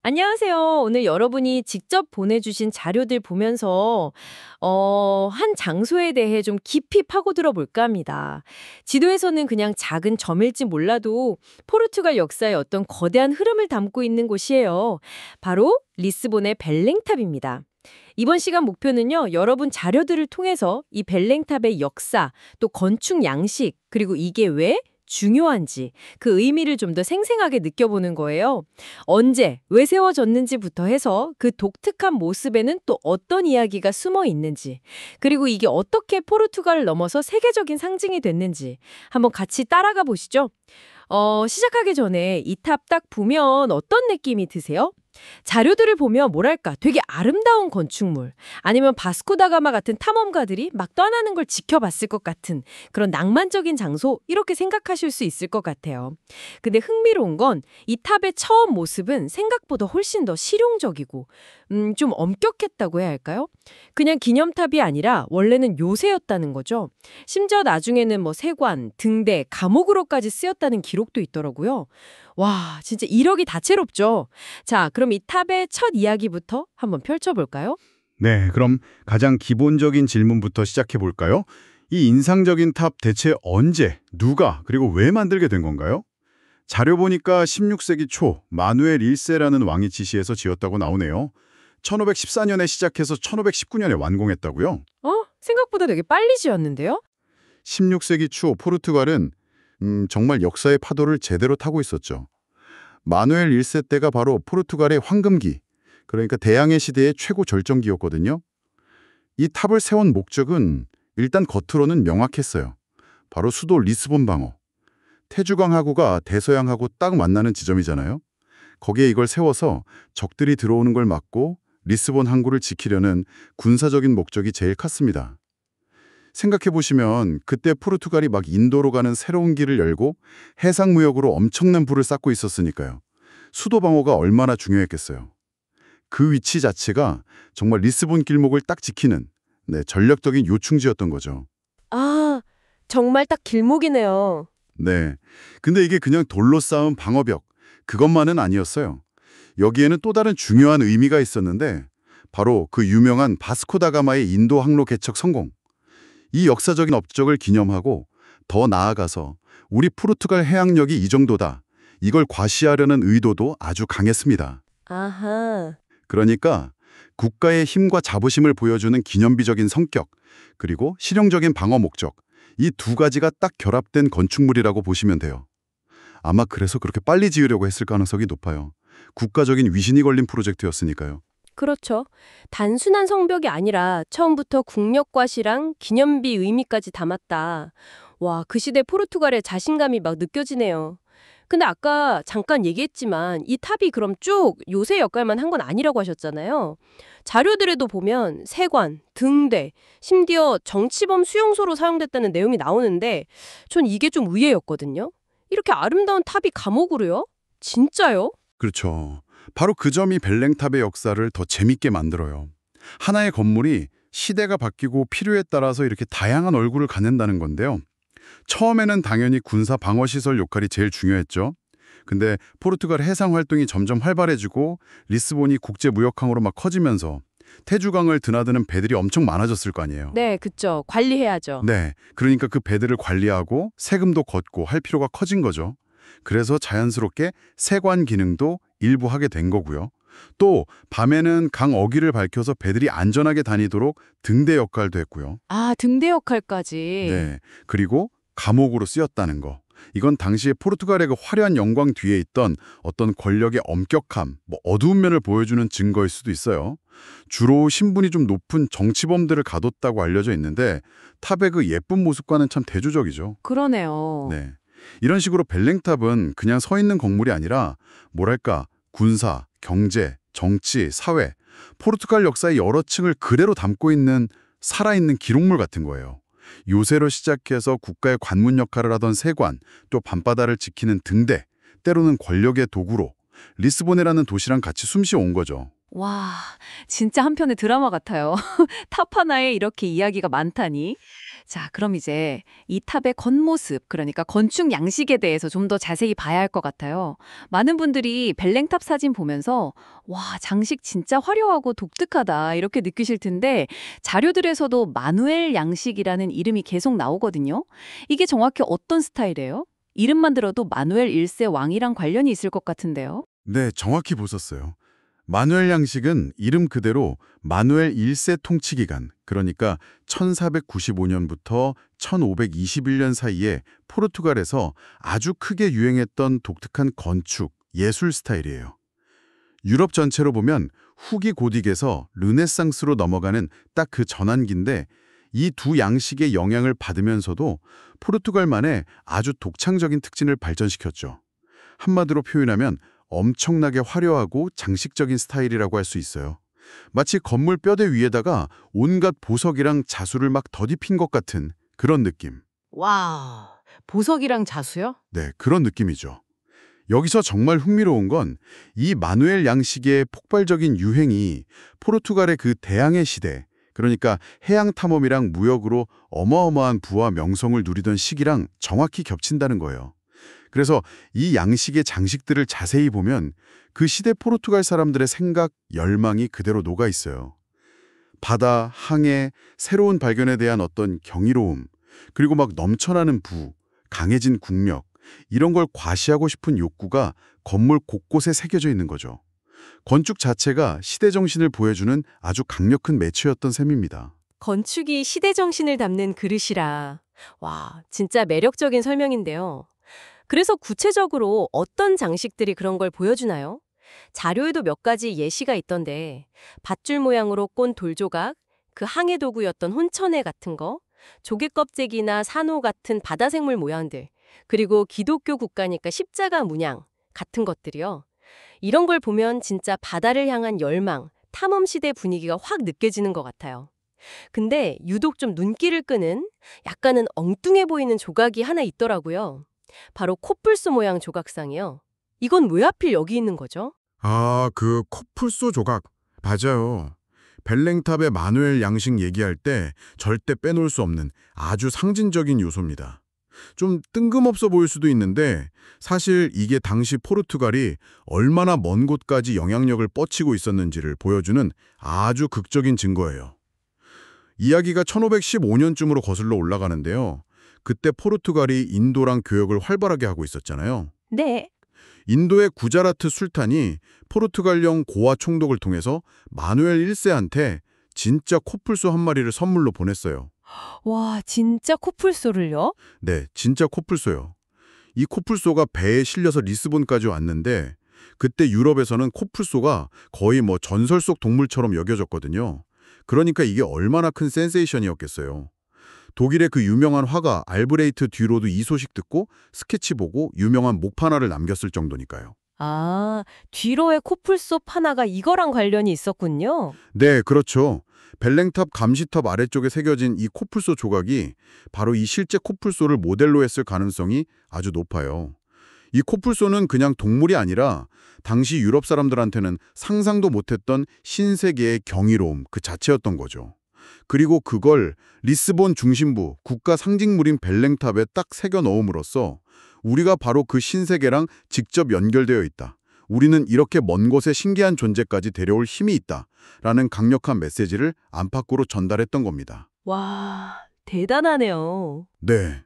안녕하세요. 오늘 여러분이 직접 보내주신 자료들 보면서, 한 장소에 대해 좀 깊이 파고들어 볼까 합니다. 지도에서는 그냥 작은 점일지 몰라도 포르투갈 역사의 어떤 거대한 흐름을 담고 있는 곳이에요. 바로 리스본의 벨랭탑입니다. 이번 시간 목표는요, 여러분 자료들을 통해서 이 벨랭탑의 역사, 또 건축 양식, 그리고 이게 왜 중요한지 그 의미를 좀 더 생생하게 느껴보는 거예요. 언제, 왜 세워졌는지부터 해서 그 독특한 모습에는 또 어떤 이야기가 숨어 있는지, 그리고 이게 어떻게 포르투갈을 넘어서 세계적인 상징이 됐는지 한번 같이 따라가 보시죠. 시작하기 전에 이 탑 딱 보면 어떤 느낌이 드세요? 자료들을 보면 뭐랄까 되게 아름다운 건축물 아니면 바스코다가마 같은 탐험가들이 막 떠나는 걸 지켜봤을 것 같은 그런 낭만적인 장소 이렇게 생각하실 수 있을 것 같아요. 근데 흥미로운 건 이 탑의 처음 모습은 생각보다 훨씬 더 실용적이고 좀 엄격했다고 해야 할까요? 그냥 기념탑이 아니라 원래는 요새였다는 거죠. 심지어 나중에는 뭐 세관, 등대, 감옥으로까지 쓰였다는 기록도 있더라고요. 와, 진짜 이력이 다채롭죠. 자, 그럼 이 탑의 첫 이야기부터 한번 펼쳐볼까요? 네, 그럼 가장 기본적인 질문부터 시작해 볼까요? 이 인상적인 탑 대체 언제, 누가, 그리고 왜 만들게 된 건가요? 자료 보니까 16세기 초 마누엘 1세라는 왕이 지시해서 지었다고 나오네요. 1514년에 시작해서 1519년에 완공했다고요? 생각보다 되게 빨리 지었는데요? 16세기 초 포르투갈은 정말 역사의 파도를 제대로 타고 있었죠. 마누엘 1세 때가 바로 포르투갈의 황금기, 그러니까 대항해 시대의 최고 절정기였거든요. 이 탑을 세운 목적은 일단 겉으로는 명확했어요. 바로 수도 리스본 방어. 태주강 하구가 대서양하고 딱 만나는 지점이잖아요. 거기에 이걸 세워서 적들이 들어오는 걸 막고 리스본 항구를 지키려는 군사적인 목적이 제일 컸습니다. 생각해보시면 그때 포르투갈이 막 인도로 가는 새로운 길을 열고 해상무역으로 엄청난 부를 쌓고 있었으니까요. 수도 방어가 얼마나 중요했겠어요. 그 위치 자체가 정말 리스본 길목을 딱 지키는 전략적인 요충지였던 거죠. 아, 정말 딱 길목이네요. 네. 근데 이게 그냥 돌로 쌓은 방어벽, 그것만은 아니었어요. 여기에는 또 다른 중요한 의미가 있었는데 바로 그 유명한 바스코다가마의 인도 항로 개척 성공. 이 역사적인 업적을 기념하고 더 나아가서 우리 포르투갈 해양력이 이 정도다. 이걸 과시하려는 의도도 아주 강했습니다. 아하. 그러니까 국가의 힘과 자부심을 보여주는 기념비적인 성격, 그리고 실용적인 방어 목적, 이 두 가지가 딱 결합된 건축물이라고 보시면 돼요. 아마 그래서 그렇게 빨리 지으려고 했을 가능성이 높아요. 국가적인 위신이 걸린 프로젝트였으니까요. 그렇죠. 단순한 성벽이 아니라 처음부터 국력과시랑 기념비 의미까지 담았다. 와, 그 시대 포르투갈의 자신감이 막 느껴지네요. 근데 아까 잠깐 얘기했지만 이 탑이 그럼 쭉 요새 역할만 한 건 아니라고 하셨잖아요. 자료들에도 보면 세관, 등대, 심지어 정치범 수용소로 사용됐다는 내용이 나오는데 전 이게 좀 의외였거든요. 이렇게 아름다운 탑이 감옥으로요? 진짜요? 그렇죠. 바로 그 점이 벨랭탑의 역사를 더 재밌게 만들어요. 하나의 건물이 시대가 바뀌고 필요에 따라서 이렇게 다양한 얼굴을 갖는다는 건데요. 처음에는 당연히 군사 방어시설 역할이 제일 중요했죠. 근데 포르투갈 해상 활동이 점점 활발해지고 리스본이 국제무역항으로 막 커지면서 태주강을 드나드는 배들이 엄청 많아졌을 거 아니에요. 네, 그쵸. 관리해야죠. 네, 그러니까 그 배들을 관리하고 세금도 걷고 할 필요가 커진 거죠. 그래서 자연스럽게 세관 기능도 일부 하게 된 거고요. 또 밤에는 강 어귀를 밝혀서 배들이 안전하게 다니도록 등대 역할도 했고요. 아, 등대 역할까지. 네, 그리고 감옥으로 쓰였다는 거. 이건 당시에 포르투갈의 그 화려한 영광 뒤에 있던 어떤 권력의 엄격함, 어두운 면을 보여주는 증거일 수도 있어요. 주로 신분이 좀 높은 정치범들을 가뒀다고 알려져 있는데 탑의 그 예쁜 모습과는 참 대조적이죠. 그러네요. 네, 이런 식으로 벨랭탑은 그냥 서 있는 건물이 아니라 뭐랄까 군사, 경제, 정치, 사회, 포르투갈 역사의 여러 층을 그대로 담고 있는 살아있는 기록물 같은 거예요. 요새로 시작해서 국가의 관문 역할을 하던 세관, 또 밤바다를 지키는 등대, 때로는 권력의 도구로 리스본이라는 도시랑 같이 숨쉬어 온 거죠. 와, 진짜 한 편의 드라마 같아요. 탑 하나에 이렇게 이야기가 많다니. 자, 그럼 이제 이 탑의 겉모습, 그러니까 건축 양식에 대해서 좀 더 자세히 봐야 할 것 같아요. 많은 분들이 벨랭탑 사진 보면서 와, 장식 진짜 화려하고 독특하다 이렇게 느끼실 텐데 자료들에서도 마누엘 양식이라는 이름이 계속 나오거든요. 이게 정확히 어떤 스타일이에요? 이름만 들어도 마누엘 1세 왕이랑 관련이 있을 것 같은데요. 네, 정확히 보셨어요. 마누엘 양식은 이름 그대로 마누엘 1세 통치 기간, 그러니까 1495년부터 1521년 사이에 포르투갈에서 아주 크게 유행했던 독특한 건축, 예술 스타일이에요. 유럽 전체로 보면 후기 고딕에서 르네상스로 넘어가는 딱 그 전환기인데 이 두 양식의 영향을 받으면서도 포르투갈만의 아주 독창적인 특징을 발전시켰죠. 한마디로 표현하면 엄청나게 화려하고 장식적인 스타일이라고 할 수 있어요. 마치 건물 뼈대 위에다가 온갖 보석이랑 자수를 막 덧입힌 것 같은 그런 느낌. 와, 보석이랑 자수요? 네, 그런 느낌이죠. 여기서 정말 흥미로운 건 이 마누엘 양식의 폭발적인 유행이 포르투갈의 그 대항해 시대, 그러니까 해양 탐험이랑 무역으로 어마어마한 부와 명성을 누리던 시기랑 정확히 겹친다는 거예요. 그래서 이 양식의 장식들을 자세히 보면 그 시대 포르투갈 사람들의 생각, 열망이 그대로 녹아 있어요. 바다, 항해, 새로운 발견에 대한 어떤 경이로움, 그리고 막 넘쳐나는 부, 강해진 국력, 이런 걸 과시하고 싶은 욕구가 건물 곳곳에 새겨져 있는 거죠. 건축 자체가 시대 정신을 보여주는 아주 강력한 매체였던 셈입니다. 건축이 시대 정신을 담는 그릇이라. 와, 진짜 매력적인 설명인데요. 그래서 구체적으로 어떤 장식들이 그런 걸 보여주나요? 자료에도 몇 가지 예시가 있던데 밧줄 모양으로 꼰 돌조각, 그 항해 도구였던 혼천에 같은 거, 조개 껍데기나 산호 같은 바다 생물 모양들, 그리고 기독교 국가니까 십자가 문양 같은 것들이요. 이런 걸 보면 진짜 바다를 향한 열망, 탐험 시대 분위기가 확 느껴지는 것 같아요. 근데 유독 좀 눈길을 끄는 약간은 엉뚱해 보이는 조각이 하나 있더라고요. 바로 코뿔소 모양 조각상이요. 이건 왜 하필 여기 있는 거죠? 아, 그 코뿔소 조각. 맞아요. 벨랭탑의 마누엘 양식 얘기할 때 절대 빼놓을 수 없는 아주 상징적인 요소입니다. 좀 뜬금없어 보일 수도 있는데 사실 이게 당시 포르투갈이 얼마나 먼 곳까지 영향력을 뻗치고 있었는지를 보여주는 아주 극적인 증거예요. 이야기가 1515년쯤으로 거슬러 올라가는데요. 그때 포르투갈이 인도랑 교역을 활발하게 하고 있었잖아요. 네. 인도의 구자라트 술탄이 포르투갈령 고아 총독을 통해서 마누엘 1세한테 진짜 코뿔소 한 마리를 선물로 보냈어요. 와, 진짜 코뿔소를요? 네, 진짜 코뿔소요. 이 코뿔소가 배에 실려서 리스본까지 왔는데 그때 유럽에서는 코뿔소가 거의 뭐 전설 속 동물처럼 여겨졌거든요. 그러니까 이게 얼마나 큰 센세이션이었겠어요. 독일의 그 유명한 화가 알브레이트 듀로도 이 소식 듣고 스케치 보고 유명한 목 하나를 남겼을 정도니까요. 아, 뒤로의 코뿔소 파나가 이거랑 관련이 있었군요. 네, 그렇죠. 벨랭탑 감시탑 아래쪽에 새겨진 이 코뿔소 조각이 바로 이 실제 코뿔소를 모델로 했을 가능성이 아주 높아요. 이 코뿔소는 그냥 동물이 아니라 당시 유럽 사람들한테는 상상도 못했던 신세계의 경이로움 그 자체였던 거죠. 그리고 그걸 리스본 중심부 국가 상징물인 벨랭탑에 딱 새겨 넣음으로써 우리가 바로 그 신세계랑 직접 연결되어 있다. 우리는 이렇게 먼 곳에 신기한 존재까지 데려올 힘이 있다. 라는 강력한 메시지를 안팎으로 전달했던 겁니다. 와, 대단하네요. 네.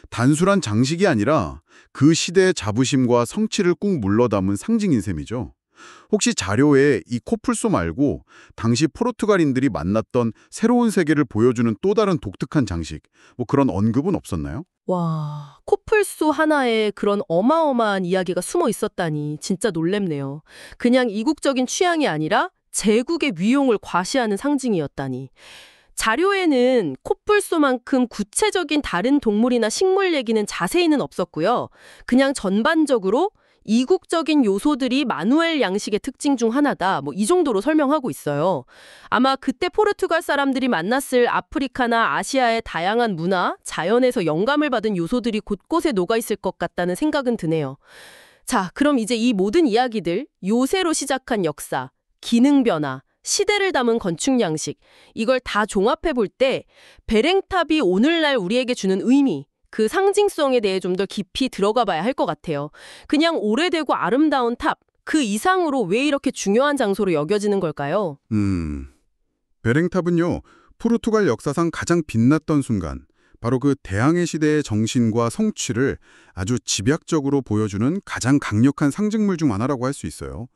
단순한 장식이 아니라 그 시대의 자부심과 성취를 꾹 물러 담은 상징인 셈이죠. 혹시 자료에 이 코뿔소 말고 당시 포르투갈인들이 만났던 새로운 세계를 보여주는 또 다른 독특한 장식, 뭐 그런 언급은 없었나요? 와, 코뿔소 하나에 그런 어마어마한 이야기가 숨어 있었다니 진짜 놀랍네요. 그냥 이국적인 취향이 아니라 제국의 위용을 과시하는 상징이었다니. 자료에는 코뿔소만큼 구체적인 다른 동물이나 식물 얘기는 자세히는 없었고요. 그냥 전반적으로 이국적인 요소들이 마누엘 양식의 특징 중 하나다. 뭐 이 정도로 설명하고 있어요. 아마 그때 포르투갈 사람들이 만났을 아프리카나 아시아의 다양한 문화, 자연에서 영감을 받은 요소들이 곳곳에 녹아 있을 것 같다는 생각은 드네요. 자, 그럼 이제 이 모든 이야기들, 요새로 시작한 역사, 기능 변화, 시대를 담은 건축 양식, 이걸 다 종합해 볼 때 베랭탑이 오늘날 우리에게 주는 의미, 그 상징성에 대해 좀 더 깊이 들어가 봐야 할 것 같아요. 그냥 오래되고 아름다운 탑, 그 이상으로 왜 이렇게 중요한 장소로 여겨지는 걸까요? 베랭탑은요, 포르투갈 역사상 가장 빛났던 순간, 바로 그 대항해 시대의 정신과 성취를 아주 집약적으로 보여주는 가장 강력한 상징물 중 하나라고 할 수 있어요.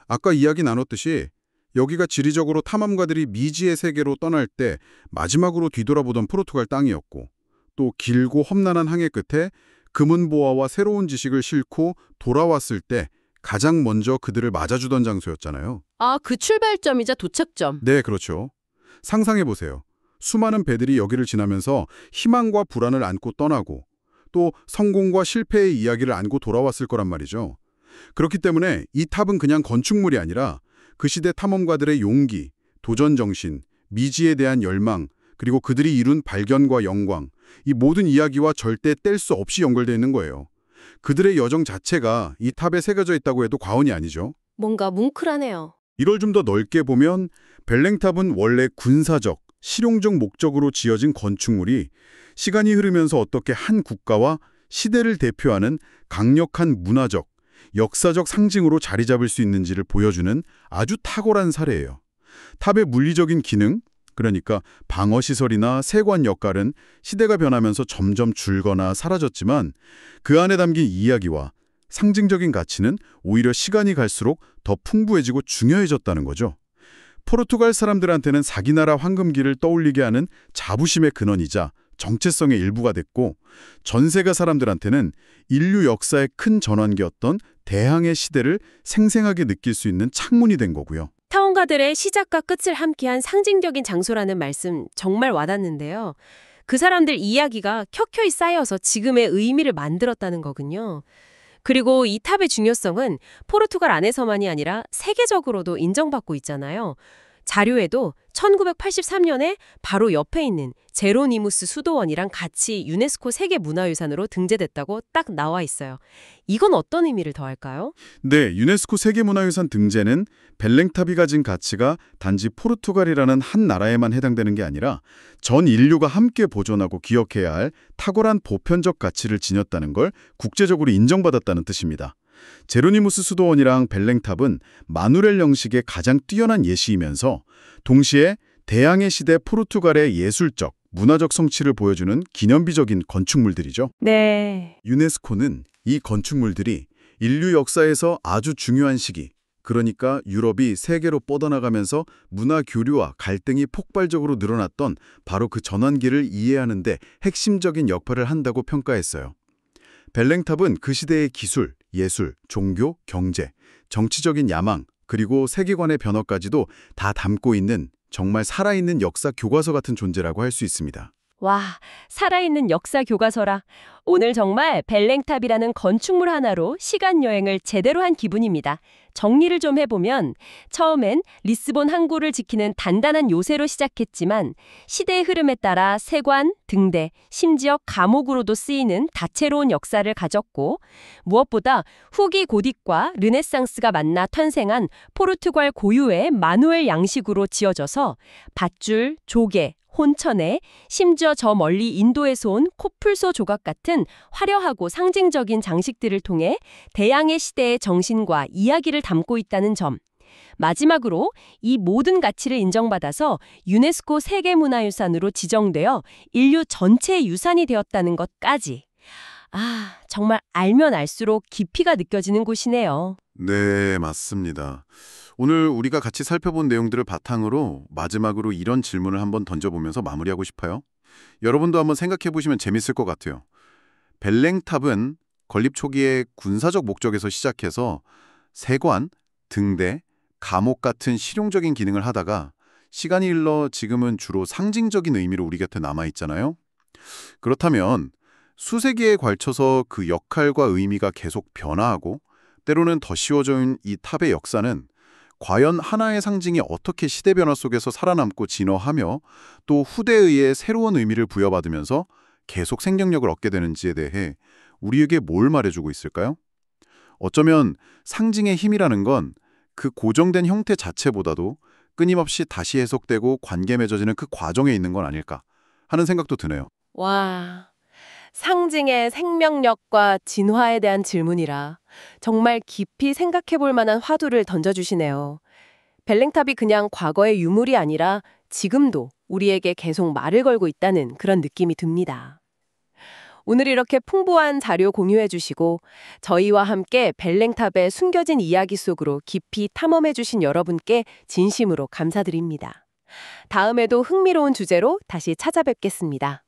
아까 이야기 나눴듯이 여기가 지리적으로 탐험가들이 미지의 세계로 떠날 때 마지막으로 뒤돌아보던 포르투갈 땅이었고, 또 길고 험난한 항해 끝에 금은보화와 새로운 지식을 싣고 돌아왔을 때 가장 먼저 그들을 맞아주던 장소였잖아요. 아, 그 출발점이자 도착점. 네, 그렇죠. 상상해보세요. 수많은 배들이 여기를 지나면서 희망과 불안을 안고 떠나고 또 성공과 실패의 이야기를 안고 돌아왔을 거란 말이죠. 그렇기 때문에 이 탑은 그냥 건축물이 아니라 그 시대 탐험가들의 용기, 도전 정신, 미지에 대한 열망, 그리고 그들이 이룬 발견과 영광, 이 모든 이야기와 절대 뗄 수 없이 연결되어 있는 거예요. 그들의 여정 자체가 이 탑에 새겨져 있다고 해도 과언이 아니죠. 뭔가 뭉클하네요. 이걸 좀 더 넓게 보면 벨랭탑은 원래 군사적, 실용적 목적으로 지어진 건축물이 시간이 흐르면서 어떻게 한 국가와 시대를 대표하는 강력한 문화적, 역사적 상징으로 자리 잡을 수 있는지를 보여주는 아주 탁월한 사례예요. 탑의 물리적인 기능, 그러니까 방어시설이나 세관 역할은 시대가 변하면서 점점 줄거나 사라졌지만 그 안에 담긴 이야기와 상징적인 가치는 오히려 시간이 갈수록 더 풍부해지고 중요해졌다는 거죠. 포르투갈 사람들한테는 사기나라 황금기를 떠올리게 하는 자부심의 근원이자 정체성의 일부가 됐고, 전 세계 사람들한테는 인류 역사의 큰 전환기였던 대항해 시대를 생생하게 느낄 수 있는 창문이 된 거고요. 탐험가들의 시작과 끝을 함께한 상징적인 장소라는 말씀 정말 와닿는데요. 그 사람들 이야기가 켜켜이 쌓여서 지금의 의미를 만들었다는 거군요. 그리고 이 탑의 중요성은 포르투갈 안에서만이 아니라 세계적으로도 인정받고 있잖아요. 자료에도 1983년에 바로 옆에 있는 제로니무스 수도원이랑 같이 유네스코 세계문화유산으로 등재됐다고 딱 나와 있어요. 이건 어떤 의미를 더할까요? 네, 유네스코 세계문화유산 등재는 벨랭탑이 가진 가치가 단지 포르투갈이라는 한 나라에만 해당되는 게 아니라 전 인류가 함께 보존하고 기억해야 할 탁월한 보편적 가치를 지녔다는 걸 국제적으로 인정받았다는 뜻입니다. 제로니무스 수도원이랑 벨랭탑은 마누렐 영식의 가장 뛰어난 예시이면서 동시에 대항해 시대 포르투갈의 예술적, 문화적 성취를 보여주는 기념비적인 건축물들이죠. 네. 유네스코는 이 건축물들이 인류 역사에서 아주 중요한 시기, 그러니까 유럽이 세계로 뻗어나가면서 문화 교류와 갈등이 폭발적으로 늘어났던 바로 그 전환기를 이해하는 데 핵심적인 역할을 한다고 평가했어요. 벨랭탑은 그 시대의 기술, 예술, 종교, 경제, 정치적인 야망, 그리고 세계관의 변화까지도 다 담고 있는 정말 살아있는 역사 교과서 같은 존재라고 할 수 있습니다. 와, 살아있는 역사 교과서라. 오늘 정말 벨랭탑이라는 건축물 하나로 시간 여행을 제대로 한 기분입니다. 정리를 좀 해보면 처음엔 리스본 항구를 지키는 단단한 요새로 시작했지만 시대의 흐름에 따라 세관, 등대, 심지어 감옥으로도 쓰이는 다채로운 역사를 가졌고, 무엇보다 후기 고딕과 르네상스가 만나 탄생한 포르투갈 고유의 마누엘 양식으로 지어져서 밧줄, 조개, 혼천에 심지어 저 멀리 인도에서 온 코풀소 조각 같은 화려하고 상징적인 장식들을 통해 대항해 시대의 정신과 이야기를 담고 있다는 점. 마지막으로 이 모든 가치를 인정받아서 유네스코 세계문화유산으로 지정되어 인류 전체의 유산이 되었다는 것까지. 아, 정말 알면 알수록 깊이가 느껴지는 곳이네요. 네, 맞습니다. 오늘 우리가 같이 살펴본 내용들을 바탕으로 마지막으로 이런 질문을 한번 던져보면서 마무리하고 싶어요. 여러분도 한번 생각해 보시면 재밌을 것 같아요. 벨랭탑은 건립 초기에 군사적 목적에서 시작해서 세관, 등대, 감옥 같은 실용적인 기능을 하다가 시간이 흘러 지금은 주로 상징적인 의미로 우리 곁에 남아있잖아요. 그렇다면 수세기에 걸쳐서 그 역할과 의미가 계속 변화하고 때로는 더 쉬워진 이 탑의 역사는 과연 하나의 상징이 어떻게 시대 변화 속에서 살아남고 진화하며 또 후대에 의해 새로운 의미를 부여받으면서 계속 생명력을 얻게 되는지에 대해 우리에게 뭘 말해주고 있을까요? 어쩌면 상징의 힘이라는 건 그 고정된 형태 자체보다도 끊임없이 다시 해석되고 관계 맺어지는 그 과정에 있는 건 아닐까 하는 생각도 드네요. 와, 상징의 생명력과 진화에 대한 질문이라 정말 깊이 생각해 볼 만한 화두를 던져주시네요. 벨랭탑이 그냥 과거의 유물이 아니라 지금도 우리에게 계속 말을 걸고 있다는 그런 느낌이 듭니다. 오늘 이렇게 풍부한 자료 공유해 주시고 저희와 함께 벨랭탑의 숨겨진 이야기 속으로 깊이 탐험해 주신 여러분께 진심으로 감사드립니다. 다음에도 흥미로운 주제로 다시 찾아뵙겠습니다.